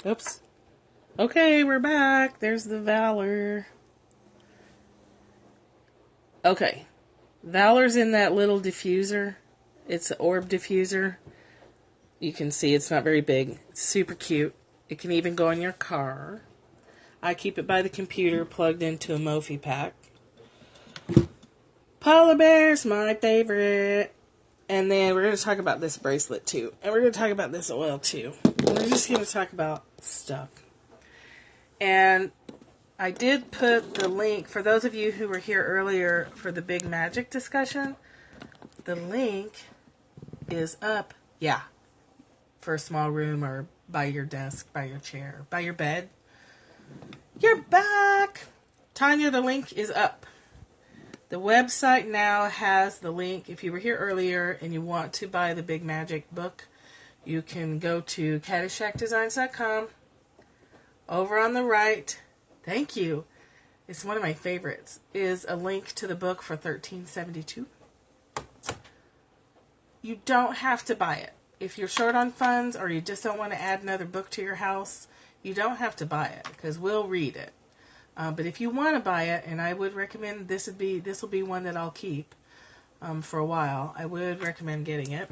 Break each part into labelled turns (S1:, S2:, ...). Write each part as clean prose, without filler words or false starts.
S1: Oops. Okay, we're back. There's the Valor. Okay. Valor's in that little diffuser. It's an orb diffuser. You can see it's not very big. It's super cute. It can even go in your car. I keep it by the computer plugged into a Mophie pack. Polar bear's my favorite. And then we're going to talk about this bracelet too. And we're going to talk about this oil too. We're just going to talk about stuff. And I did put the link, for those of you who were here earlier for the big magic discussion, the link is up, for a small room or by your desk, by your chair, by your bed. You're back! Tanya, the link is up. The website now has the link. If you were here earlier and you want to buy the Big Magic book, you can go to caddyshackdesigns.com. Over on the right, thank you. It's one of my favorites, is a link to the book for $13.72. You don't have to buy it. If you're short on funds or you just don't want to add another book to your house, you don't have to buy it because we'll read it. But if you want to buy it, and I would recommend this will be one that I'll keep for a while. I would recommend getting it.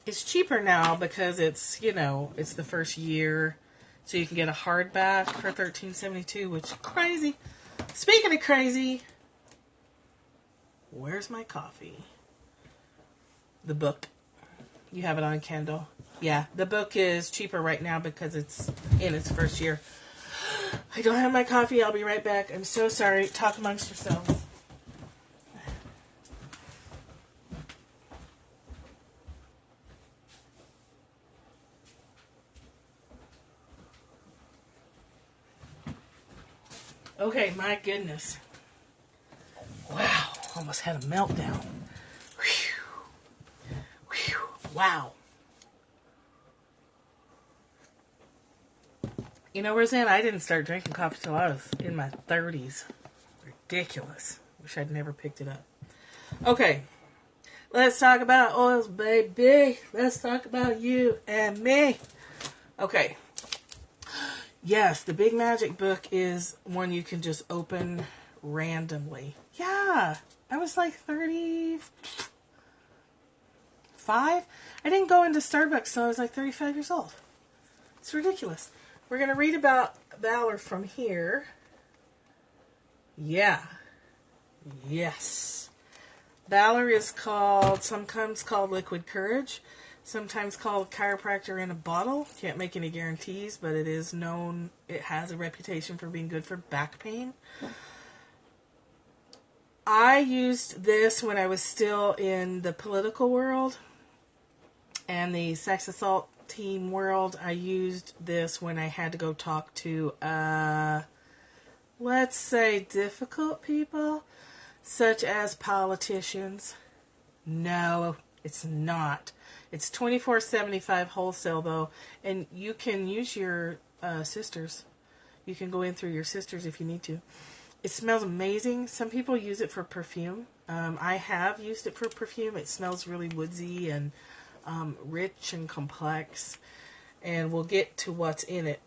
S1: It's cheaper now because it's it's the first year, so you can get a hardback for $13.72, which is crazy. Speaking of crazy, where's my coffee? The book. You have it on Kindle. Yeah, the book is cheaper right now because it's in its first year. I don't have my coffee. I'll be right back. I'm so sorry. Talk amongst yourselves. Okay, my goodness. Wow, almost had a meltdown. Whew. Whew. Wow. You know, Roseanne, I didn't start drinking coffee till I was in my 30s. Ridiculous. Wish I'd never picked it up. Okay, let's talk about oils, baby. Let's talk about you and me. Okay. Yes, the Big Magic book is one you can just open randomly. Yeah, I was like 35. I didn't go into Starbucks till I was like 35 years old. It's ridiculous. We're going to read about Valor from here. Yeah. Yes. Valor is sometimes called Liquid Courage, sometimes called Chiropractor in a Bottle. Can't make any guarantees, but it is known, it has a reputation for being good for back pain. I used this when I was still in the political world and the sex assault team world. I used this when I had to go talk to, let's say, difficult people, such as politicians. No, it's not. It's $24.75 wholesale, though, and you can use your sisters. You can go in through your sisters if you need to. It smells amazing. Some people use it for perfume. I have used it for perfume. It smells really woodsy and rich and complex, and we'll get to what's in it.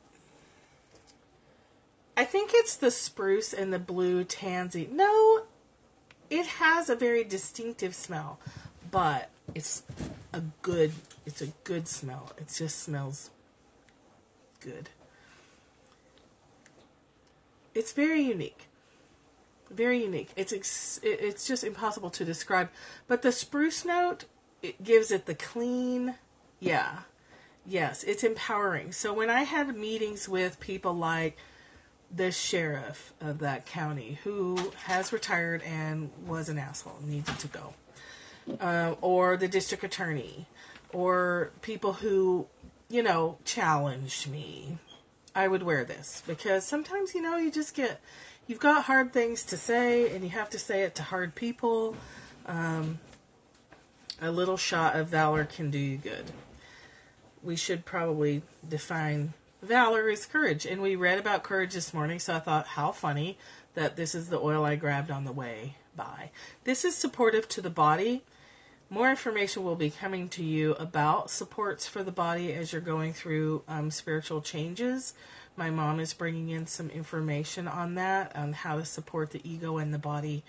S1: I think it's the spruce and the blue tansy. No, it has a very distinctive smell, but it's a good smell. It just smells good. It's very unique. Very unique. It's just impossible to describe. But the spruce note, it gives it the clean, yes, it's empowering. So when I had meetings with people like the sheriff of that county who has retired and was an asshole, needed to go, or the district attorney, or people who, challenged me, I would wear this because sometimes, you've got hard things to say and you have to say it to hard people. A little shot of Valor can do you good. We should probably define Valor as courage. And we read about courage this morning, so I thought, how funny that this is the oil I grabbed on the way by. This is supportive to the body. More information will be coming to you about supports for the body as you're going through spiritual changes. My mom is bringing in some information on that, on how to support the ego and the body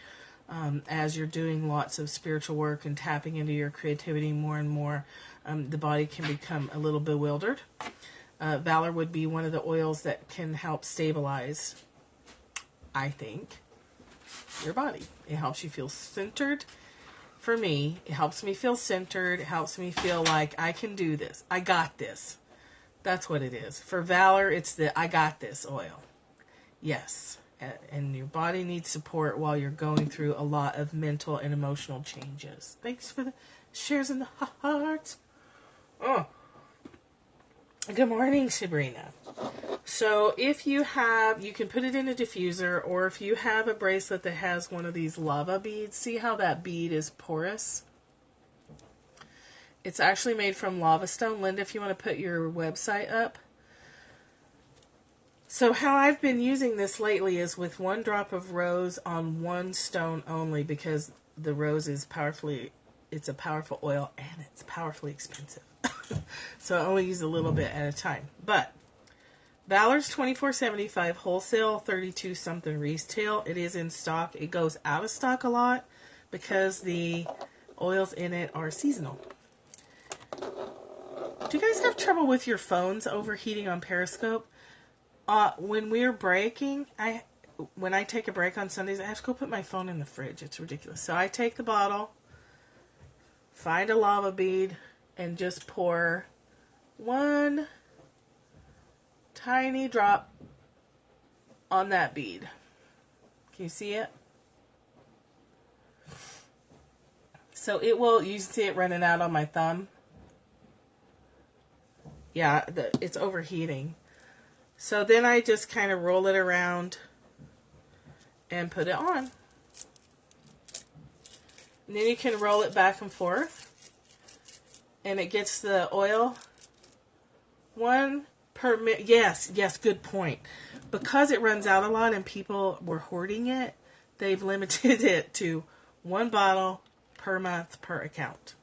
S1: as you're doing lots of spiritual work and tapping into your creativity more and more. The body can become a little bewildered. Valor would be one of the oils that can help stabilize, I think, your body. It helps you feel centered. For me, it helps me feel centered. It helps me feel like I can do this. I got this. That's what it is. For Valor, it's the I got this oil. Yes. And your body needs support while you're going through a lot of mental and emotional changes. Thanks for the shares in the hearts. Oh. Good morning, Sabrina. So if you have, you can put it in a diffuser, or if you have a bracelet that has one of these lava beads, see how that bead is porous? It's actually made from lava stone. Linda, if you want to put your website up. So how I've been using this lately is with 1 drop of rose on 1 stone only, because the rose is it's a powerful oil and it's powerfully expensive. So I only use a little bit at a time. But Valor's $24.75 wholesale, $32 something retail. It is in stock. It goes out of stock a lot because the oils in it are seasonal. Do you guys have trouble with your phones overheating on Periscope? When we're breaking, when I take a break on Sundays, I have to go put my phone in the fridge. It's ridiculous. So I take the bottle, find a lava bead, and just pour 1 tiny drop on that bead. Can you see it? So it will, you see it running out on my thumb. Yeah, it's overheating. So then I just kind of roll it around and put it on. And then you can roll it back and forth. And it gets the oil 1 per minute. Yes, good point. Because it runs out a lot and people were hoarding it, they've limited it to 1 bottle per month per account.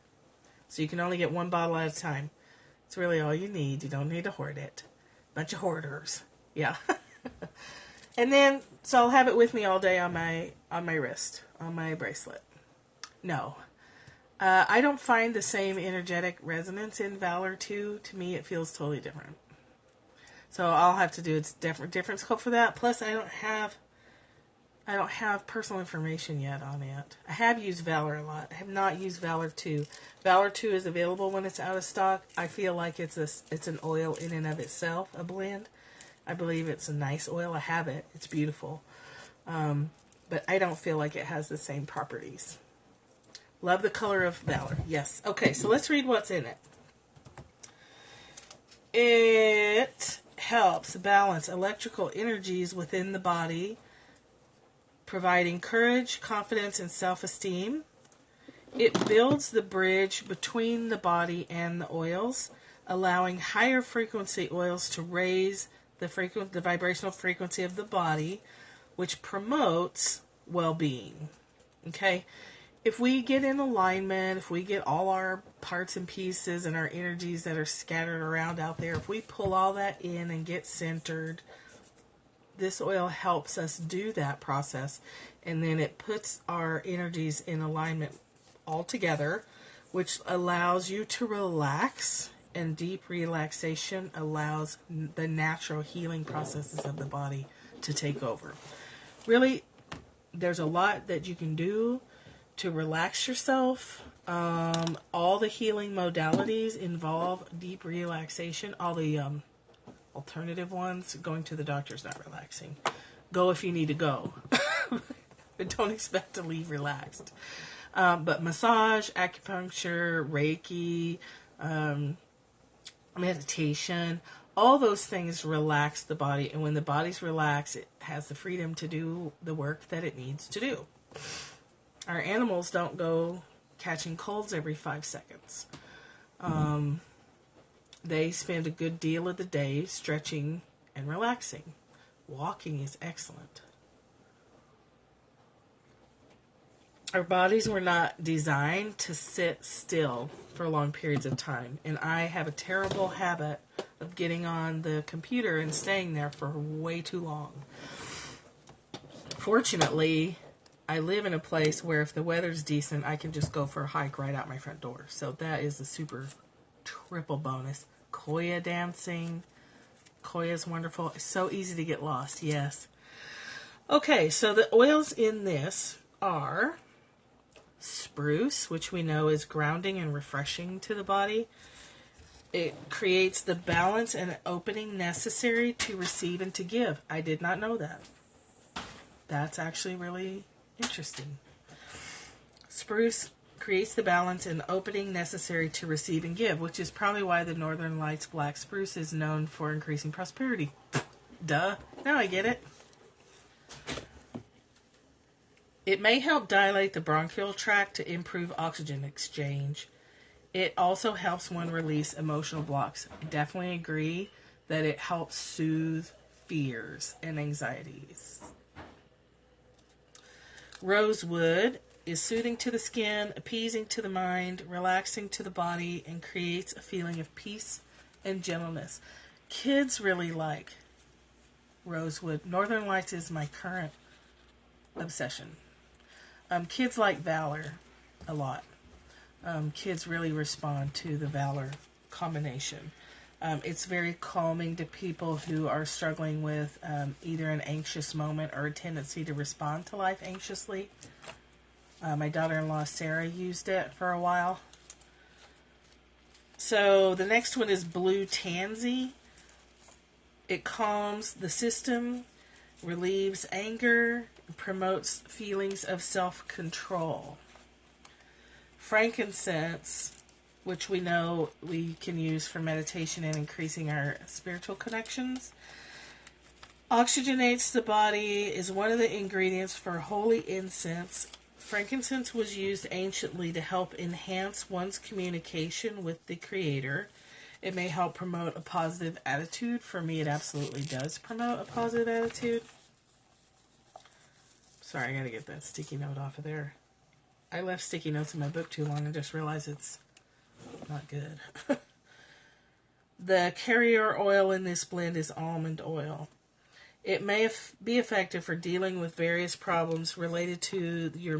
S1: So you can only get 1 bottle at a time. It's really all you need. You don't need to hoard it. Bunch of hoarders. Yeah. And then, so I'll have it with me all day on my wrist, on my bracelet. No. I don't find the same energetic resonance in Valor 2. To me, it feels totally different. So I'll have to do a different scope for that. Plus, I don't have personal information yet on it. I have used Valor a lot. I have not used Valor 2. Valor 2 is available when it's out of stock. I feel like it's an oil in and of itself, a blend. I believe it's a nice oil. I have it. It's beautiful. But I don't feel like it has the same properties. Love the color of Valor. Yes. Okay, so let's read what's in it. It helps balance electrical energies within the body, providing courage, confidence, and self-esteem. It builds the bridge between the body and the oils, allowing higher frequency oils to raise the vibrational frequency of the body, which promotes well-being. Okay? If we get in alignment, if we get all our parts and pieces and our energies that are scattered around out there, if we pull all that in and get centered, this oil helps us do that process. And then it puts our energies in alignment all together, which allows you to relax. And deep relaxation allows the natural healing processes of the body to take over. Really, there's a lot that you can do to relax yourself. All the healing modalities involve deep relaxation. All the alternative ones, going to the doctor is not relaxing. Go if you need to go. But don't expect to leave relaxed. But massage, acupuncture, Reiki, meditation, all those things relax the body. And when the body's relaxed, it has the freedom to do the work that it needs to do. Our animals don't go catching colds every 5 seconds. They spend a good deal of the day stretching and relaxing. Walking is excellent. Our bodies were not designed to sit still for long periods of time. And I have a terrible habit of getting on the computer and staying there for way too long. Fortunately, I live in a place where if the weather's decent, I can just go for a hike right out my front door. So that is a super triple bonus. Koya dancing. Koya is wonderful. It's so easy to get lost. Yes. Okay, so the oils in this are spruce, which we know is grounding and refreshing to the body. It creates the balance and opening necessary to receive and to give. I did not know that. That's actually really interesting. Spruce creates the balance and opening necessary to receive and give, which is probably why the Northern Lights black spruce is known for increasing prosperity. Duh. Now I get it. It may help dilate the bronchial tract to improve oxygen exchange. It also helps one release emotional blocks. I definitely agree that it helps soothe fears and anxieties. Rosewood is soothing to the skin, appeasing to the mind, relaxing to the body, and creates a feeling of peace and gentleness. Kids really like rosewood. Northern Lights is my current obsession. Kids like Valor a lot. Kids really respond to the Valor combination. It's very calming to people who are struggling with either an anxious moment or a tendency to respond to life anxiously. My daughter-in-law Sarah used it for a while. So the next one is Blue Tansy. It calms the system, relieves anger, promotes feelings of self-control. Frankincense, which we know we can use for meditation and increasing our spiritual connections, oxygenates the body, is one of the ingredients for holy incense. Frankincense was used anciently to help enhance one's communication with the Creator. It may help promote a positive attitude. For me, it absolutely does promote a positive attitude. Sorry, I gotta get that sticky note off of there. I left sticky notes in my book too long and just realized it's not good. The carrier oil in this blend is almond oil. It may be effective for dealing with various problems related to your your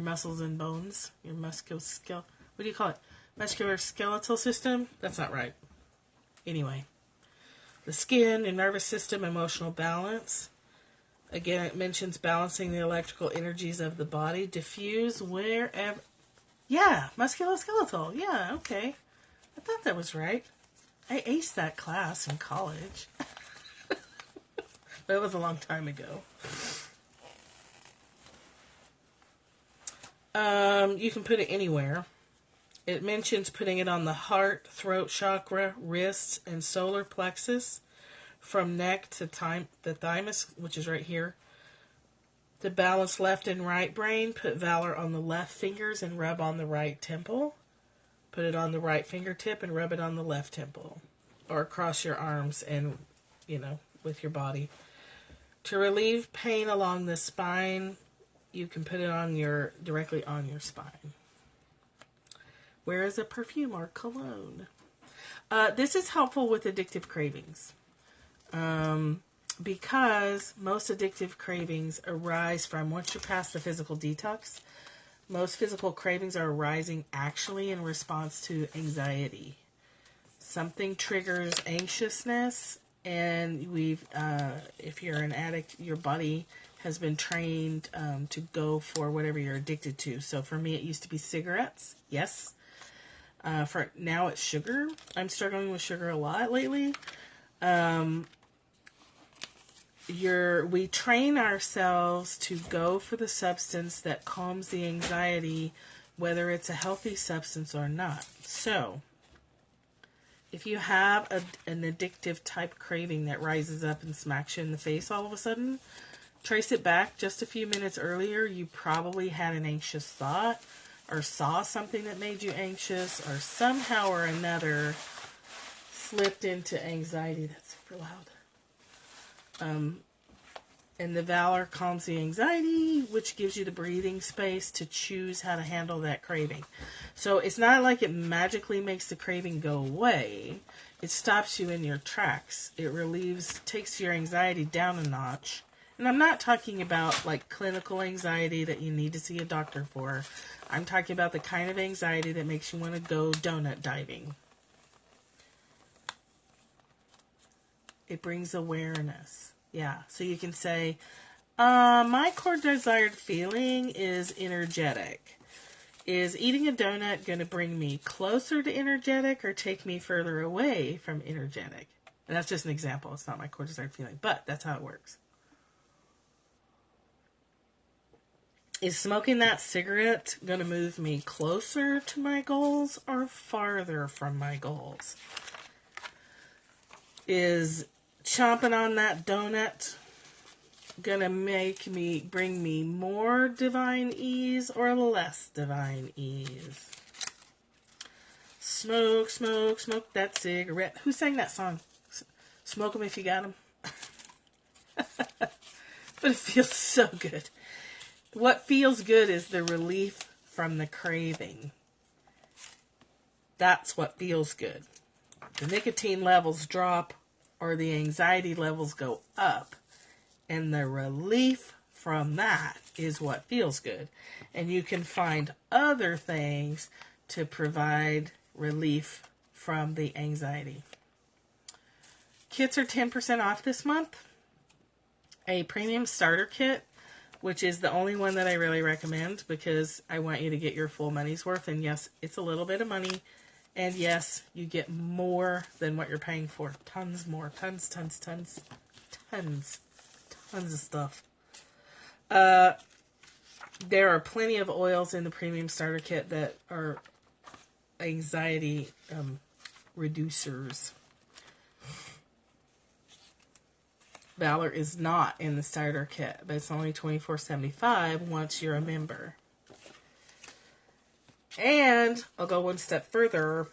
S1: muscles and bones, your what do you call it? Musculoskeletal system? That's not right. Anyway, the skin and nervous system, emotional balance. Again, it mentions balancing the electrical energies of the body. Diffuse wherever. Yeah, musculoskeletal. Yeah, okay. I thought that was right. I aced that class in college. That was a long time ago. You can put it anywhere. It mentions putting it on the heart, throat chakra, wrists, and solar plexus, from neck to the thymus, which is right here. To balance left and right brain, put Valor on the left fingers and rub on the right temple. Put it on the right fingertip and rub it on the left temple. Or across your arms and, with your body. To relieve pain along the spine, you can put it directly on your spine. Whereas a perfume or cologne. This is helpful with addictive cravings. Because most addictive cravings arise from, once you're past the physical detox, most physical cravings are arising actually in response to anxiety. Something triggers anxiousness, and if you're an addict, your body has been trained to go for whatever you're addicted to. So for me, it used to be cigarettes. Yes. For now, it's sugar. I'm struggling with sugar a lot lately. We train ourselves to go for the substance that calms the anxiety, whether it's a healthy substance or not. So, if you have an addictive type craving that rises up and smacks you in the face all of a sudden, trace it back just a few minutes earlier. You probably had an anxious thought or saw something that made you anxious, or somehow or another slipped into anxiety. That's super loud. And the Valor calms the anxiety, which gives you the breathing space to choose how to handle that craving. So it's not like it magically makes the craving go away. It stops you in your tracks. It takes your anxiety down a notch. And I'm not talking about like clinical anxiety that you need to see a doctor for. I'm talking about the kind of anxiety that makes you want to go donut diving. It brings awareness. Yeah, so you can say, my core desired feeling is energetic. Is eating a donut going to bring me closer to energetic or take me further away from energetic? And that's just an example. It's not my core desired feeling, but that's how it works. Is smoking that cigarette going to move me closer to my goals or farther from my goals? Is chomping on that donut gonna bring me more divine ease or less divine ease? Smoke, smoke, smoke that cigarette. Who sang that song? Smoke 'em if you got 'em. But it feels so good. What feels good is the relief from the craving. That's what feels good. The nicotine levels drop or the anxiety levels go up, and the relief from that is what feels good. And you can find other things to provide relief from the anxiety. Kits are 10% off this month. A premium starter kit, which is the only one that I really recommend because I want you to get your full money's worth. And yes, it's a little bit of money. And yes, you get more than what you're paying for. Tons more. Tons of stuff. There are plenty of oils in the premium starter kit that are anxiety reducers. Valor is not in the starter kit, but it's only $24.75 once you're a member. And I'll go one step further.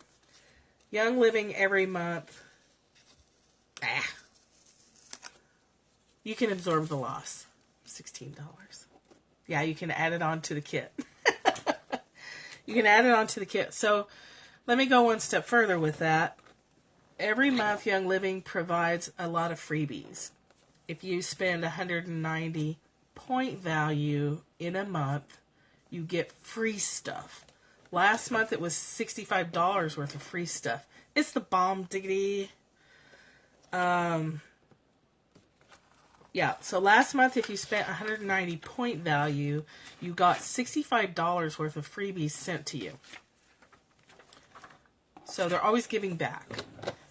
S1: Young Living every month. You can absorb the loss. $16. Yeah, you can add it on to the kit. You can add it on to the kit. So let me go one step further with that. Every month, Young Living provides a lot of freebies. If you spend 190 point value in a month, you get free stuff. Last month, it was $65 worth of free stuff. It's the bomb diggity. Yeah, so last month, if you spent 190 point value, you got $65 worth of freebies sent to you. So they're always giving back.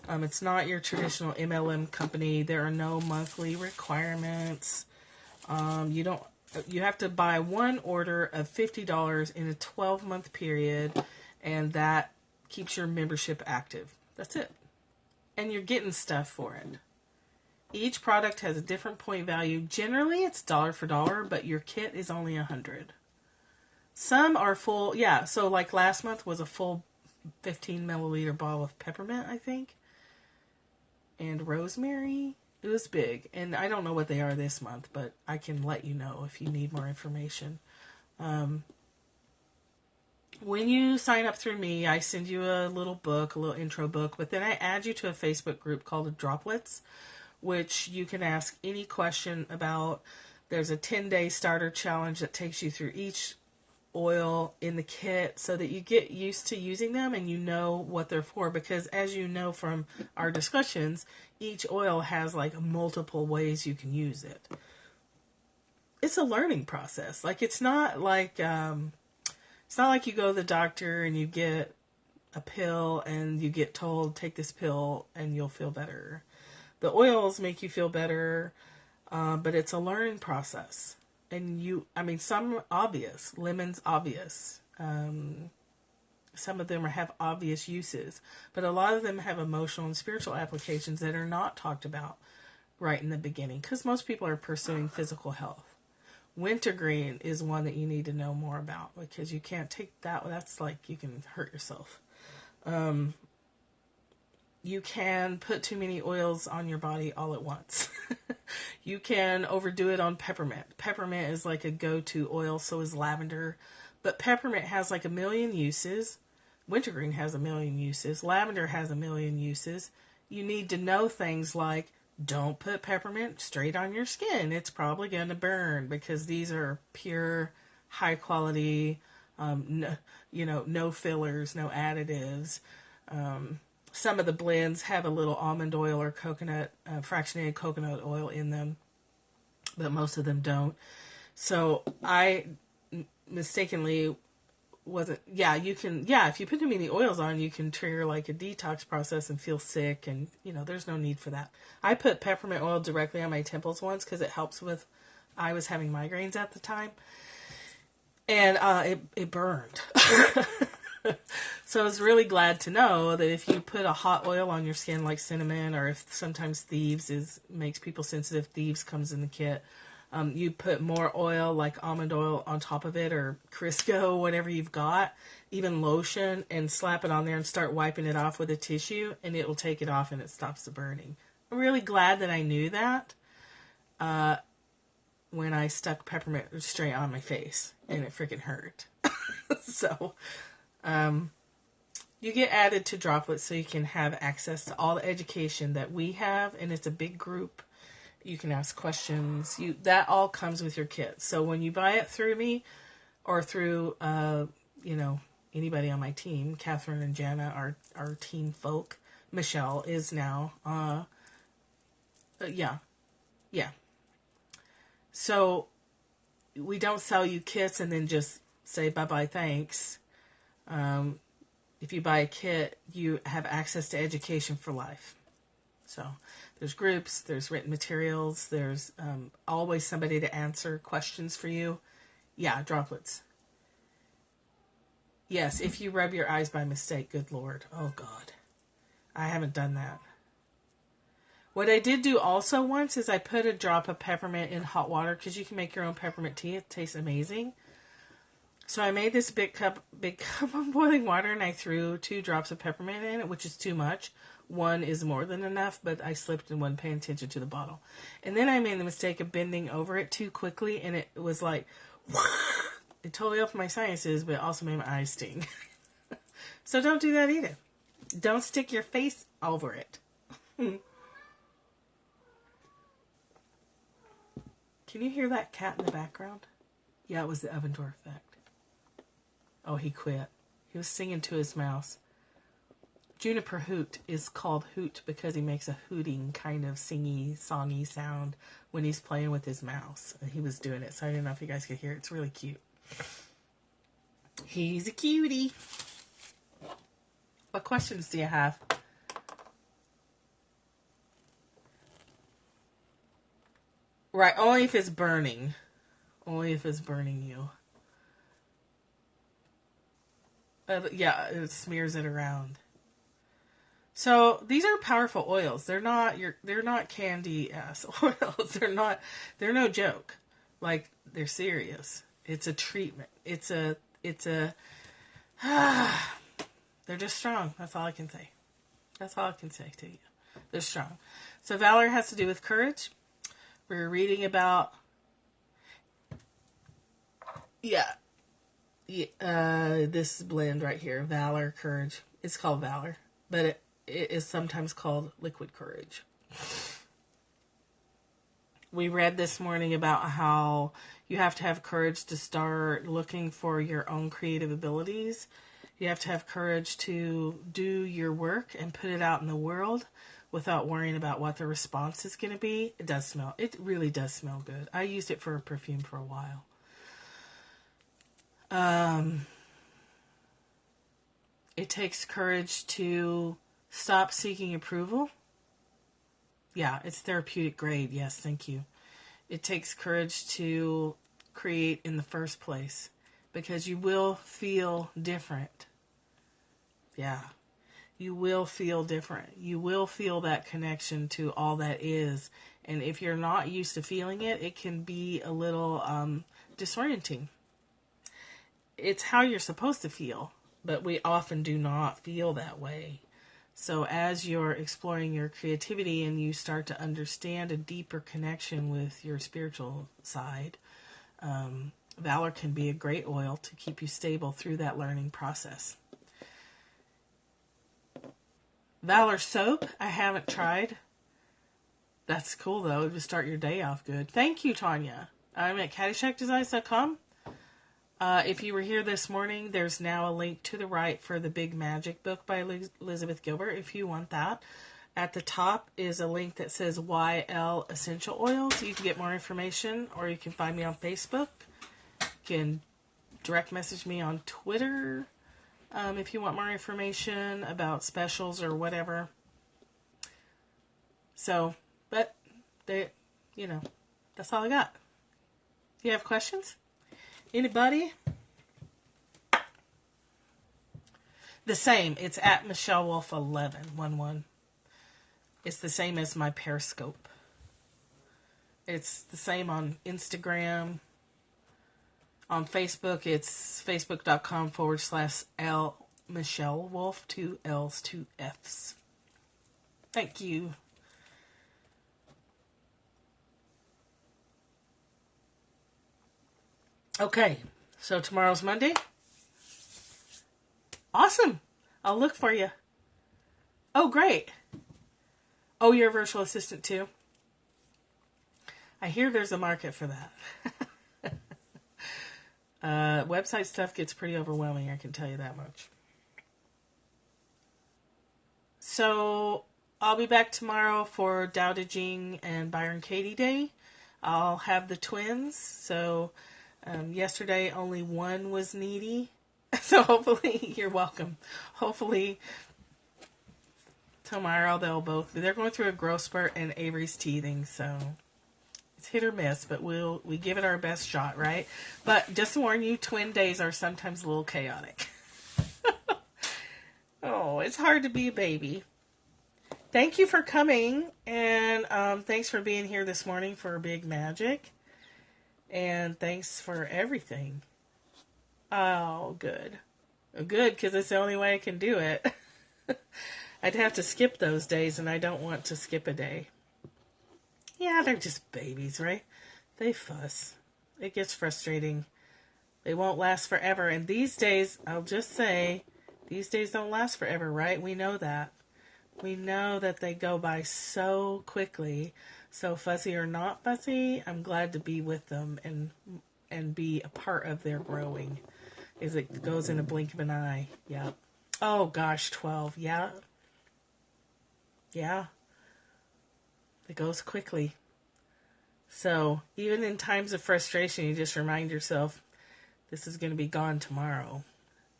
S1: It's not your traditional MLM company. There are no monthly requirements. You have to buy one order of $50 in a 12-month period, and that keeps your membership active. That's it. And you're getting stuff for it. Each product has a different point value. Generally, it's dollar for dollar, but your kit is only $100. Some are full. Yeah, so like last month was a full 15 milliliter bottle of peppermint, I think. And rosemary. It was big. And I don't know what they are this month, but I can let you know if you need more information. When you sign up through me, I send you a little book, a little intro book, but then I add you to a Facebook group called the Droplets, which you can ask any question about. There's a 10-day starter challenge that takes you through each oil in the kit so that you get used to using them and you know what they're for, because as you know from our discussions, each oil has like multiple ways you can use it. It's a learning process. Like it's not like you go to the doctor and you get a pill and you get told take this pill and you'll feel better. The oils make you feel better, but it's a learning process. And some obvious. Lemon's obvious. Some of them have obvious uses. But a lot of them have emotional and spiritual applications that are not talked about right in the beginning. Because most people are pursuing physical health. Wintergreen is one that you need to know more about. Because you can't take that. That's like you can hurt yourself. You can put too many oils on your body all at once. You can overdo it on peppermint. Peppermint is like a go-to oil, so is lavender. But peppermint has like a million uses. Wintergreen has a million uses. Lavender has a million uses. You need to know things like, don't put peppermint straight on your skin. It's probably going to burn, because these are pure, high quality, no fillers, no additives. Some of the blends have a little almond oil or coconut, fractionated coconut oil in them, but most of them don't. So I mistakenly wasn't, if you put too many oils on, you can trigger like a detox process and feel sick, and there's no need for that. I put peppermint oil directly on my temples once because it helps with, I was having migraines at the time, and it burned. So I was really glad to know that if you put a hot oil on your skin like cinnamon, or if sometimes Thieves makes people sensitive, Thieves comes in the kit, you put more oil like almond oil on top of it, or Crisco, whatever you've got, even lotion, and slap it on there and start wiping it off with a tissue, and it will take it off and it stops the burning. I'm really glad that I knew that when I stuck peppermint straight on my face, and it freaking hurt. So, you get added to Droplets so you can have access to all the education that we have, and it's a big group. You can ask questions. That all comes with your kit. So when you buy it through me, or through anybody on my team, Catherine and Jana, our team folk, Michelle is now, yeah. So we don't sell you kits and then just say bye-bye, thanks. If you buy a kit, you have access to education for life. So there's groups, there's written materials, there's always somebody to answer questions for you. Yeah, Droplets. Yes, if you rub your eyes by mistake, good Lord. Oh, God. I haven't done that. What I did do also once is I put a drop of peppermint in hot water, because you can make your own peppermint tea. It tastes amazing. So I made this big cup of boiling water, and I threw 2 drops of peppermint in it, which is too much. 1 is more than enough, but I slipped and wasn't paying attention to the bottle. And then I made the mistake of bending over it too quickly, and it was like, it totally opened my sinuses, but it also made my eyes sting. So don't do that either. Don't stick your face over it. Can you hear that cat in the background? Yeah, it was the oven door effect. Oh, he quit. He was singing to his mouse. Juniper Hoot is called Hoot because he makes a hooting kind of singy, songy sound when he's playing with his mouse. He was doing it, so I don't know if you guys could hear it. It's really cute. He's a cutie. What questions do you have? Right, only if it's burning. Only if it's burning you. Yeah, it smears it around. So these are powerful oils. They're not candy ass oils. They're no joke. Like, they're serious. It's a treatment. They're just strong. That's all I can say. That's all I can say to you. They're strong. So Valor has to do with courage. We're reading about, this blend right here, Valor, Courage. It's called Valor, but it is sometimes called Liquid Courage. We read this morning about how you have to have courage to start looking for your own creative abilities. You have to have courage to do your work and put it out in the world without worrying about what the response is going to be. It really does smell good. I used it for a perfume for a while. It takes courage to stop seeking approval. Yeah, it's therapeutic grade. Yes, thank you. It takes courage to create in the first place, because you will feel different. Yeah, you will feel different. You will feel that connection to all that is. And if you're not used to feeling it, it can be a little disorienting. It's how you're supposed to feel, but we often do not feel that way. So as you're exploring your creativity and you start to understand a deeper connection with your spiritual side, Valor can be a great oil to keep you stable through that learning process. Valor soap, I haven't tried. That's cool, though, to start your day off good. Thank you, Tanya. I'm at caddyshackdesigns.com. If you were here this morning, there's now a link to the right for the Big Magic book by Elizabeth Gilbert, if you want that. At the top is a link that says YL Essential Oils. You can get more information, or you can find me on Facebook. You can direct message me on Twitter if you want more information about specials or whatever. So, but, that's all I got. Do you have questions? Anybody? The same. It's at Michelle Wolf 11. It's the same as my Periscope. It's the same on Instagram. On Facebook, it's facebook.com/L Michelle Wolf, 2 L's, 2 F's. Thank you. Okay, so tomorrow's Monday. Awesome. I'll look for you. Oh, great. Oh, you're a virtual assistant too? I hear there's a market for that. Website stuff gets pretty overwhelming, I can tell you that much. So, I'll be back tomorrow for Dao De Jing and Byron Katie Day. I'll have the twins, so yesterday only one was needy. So hopefully, you're welcome. Hopefully, tomorrow they're going through a growth spurt and Avery's teething, so it's hit or miss, but we give it our best shot, right? But just to warn you, twin days are sometimes a little chaotic. Oh, it's hard to be a baby. Thank you for coming, and thanks for being here this morning for Big Magic. And thanks for everything. Oh, good. Good, because it's the only way I can do it. I'd have to skip those days, and I don't want to skip a day. Yeah, they're just babies, right? They fuss. It gets frustrating. They won't last forever. And these days, I'll just say, these days don't last forever, right? We know that. We know that they go by so quickly. So fussy or not fussy, I'm glad to be with them and be a part of their growing. As it goes in a blink of an eye. Yeah. Oh gosh, 12. Yeah. Yeah. It goes quickly. So even in times of frustration, you just remind yourself, this is going to be gone tomorrow.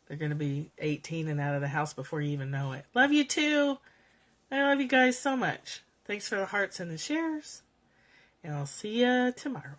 S1: They're going to be 18 and out of the house before you even know it. Love you too. I love you guys so much. Thanks for the hearts and the shares. And I'll see you tomorrow.